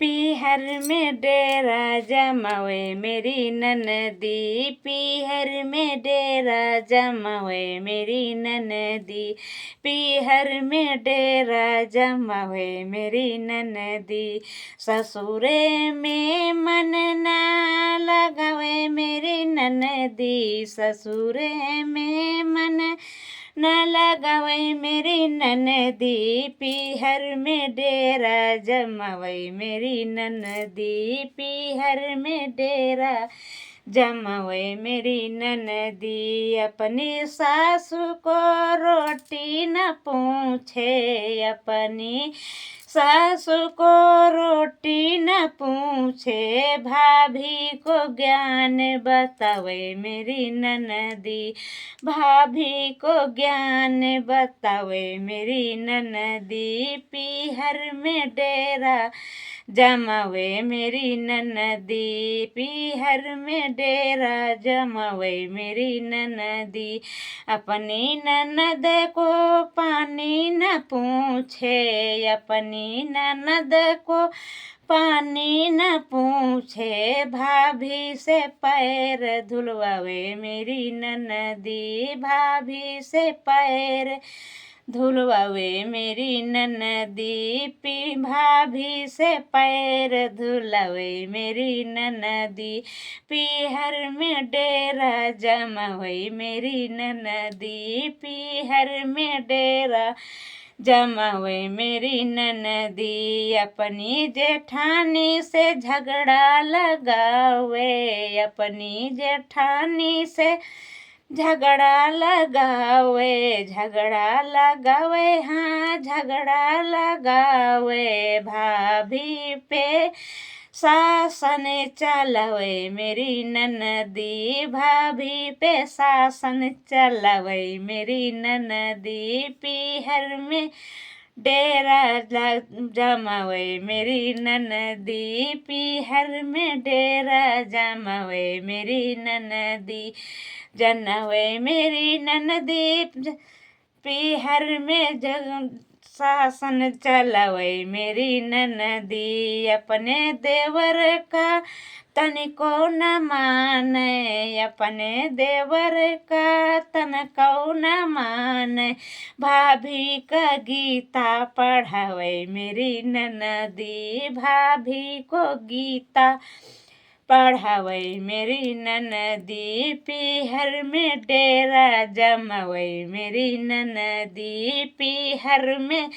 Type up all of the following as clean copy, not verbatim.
पीहर में डेरा जमावे मेरी ननदी, पीहर में डेरा जमावे मेरी ननदी, पीहर में डेरा जमावे मेरी ननदी। ससुरे में मन ना लगावे मेरी ननदी, ससुरे में मन न लगावे मेरी ननदी, पीहर में डेरा जमावे मेरी ननदी, पीहर में डेरा जमावे मेरी ननदी। अपनी सासू को रोटी न पूछे, अपनी सासू को रोटी न पूछे, भाभी को ज्ञान बतावे मेरी ननदी, भाभी को ज्ञान बतावे मेरी ननदी, पीहर में डेरा जमावे मेरी ननदी, पीहर में डेरा जमावे मेरी ननदी। अपनी ननद को पानी न पूछे, अपनी ननद को पानी न पूछे, भाभी से पैर धुलवावे मेरी ननदी, भाभी से पैर धुलवावे मेरी ननदी, भाभी से पैर धुलवावे मेरी ननदी, पीहर में डेरा जमावे मेरी ननदी, पीहर में डेरा जमावे मेरी ननदी। अपनी जेठानी से झगड़ा लगावे, अपनी जेठानी से झगड़ा लगावे, झगड़ा लगावे, हाँ झगड़ा लगावे, भाभी पे शासन चलावे मेरी ननदी, भाभी पे शासन चलावे मेरी ननदी, पीहर में डेरा जमावे मेरी ननदी, पीहर में डेरा जमावे मेरी ननदी, जनावे मेरी ननदी, पीहर में शासन चलावे मेरी ननदी। अपने देवर का तनिको न माने, अपने देवर का तनिको न माने, भाभी का गीता पढ़ावे मेरी ननदी, भाभी को गीता पढ़ावे मेरी ननदी, पीहर में डेरा जमावे मेरी ननदी, पीहर में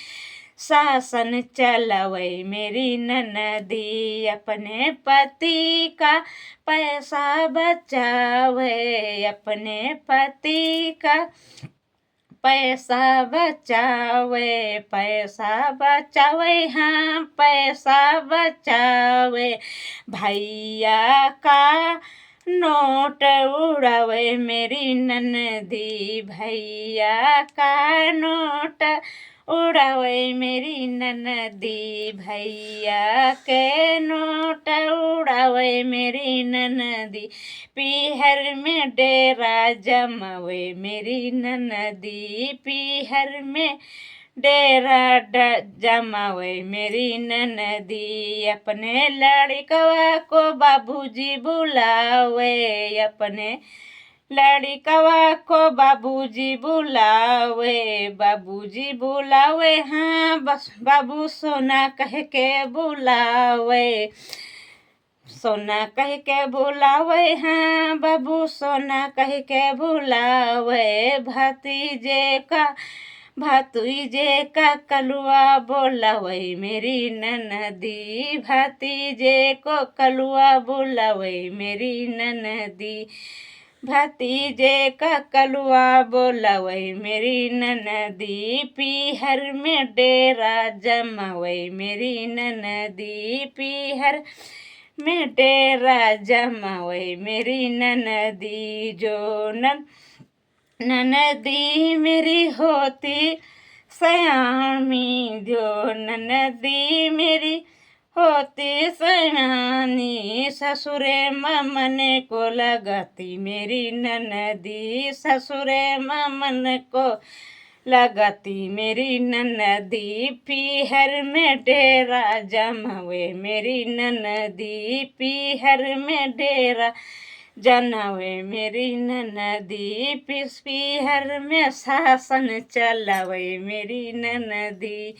शासन चलावे मेरी ननदी। अपने पति का पैसा बचावे, अपने पति का पैसा बचावे, पैसा बचावे, हाँ पैसा बचावे, भैया का नोट उड़ावे मेरी ननदी, भैया का नोट उड़ावे मेरी ननदी, भैया के नोट उड़ावे मेरी ननदी, पीहर में डेरा जमावे मेरी ननदी, पीहर में डेरा जमावे मेरी ननदी। अपने लड़कवा को बाबूजी बुलावे, अपने लड़कवा को बाबूजी बुलावे, बाबूजी बुलावे, हाँ बस बाबू सोना कह के बुलावे, सोना कह के बुलावे, हाँ बाबू सोना कह के बुलावे, भतीजे का कलुआ बोलावे मेरी ननदी, भतीजे को कलुआ बोलावे मेरी ननदी, भतीजे का कलुआ बोलावे मेरी ननदी, पीहर में डेरा जमावे मेरी ननदी, पीहर में डेरा जमावे मेरी ननदी। जो ननदी मेरी होती सयानी, जो ननदी मेरी होती सयानी, ससुरे मन को लगाती मेरी ननदी, ससुरे मन को लगती मेरी ननदी पीहर में डेरा जमावे मेरी ननदी पीहर में डेरा जनवे मेरी ननदी पीहर में शासन चलावे मेरी ननदी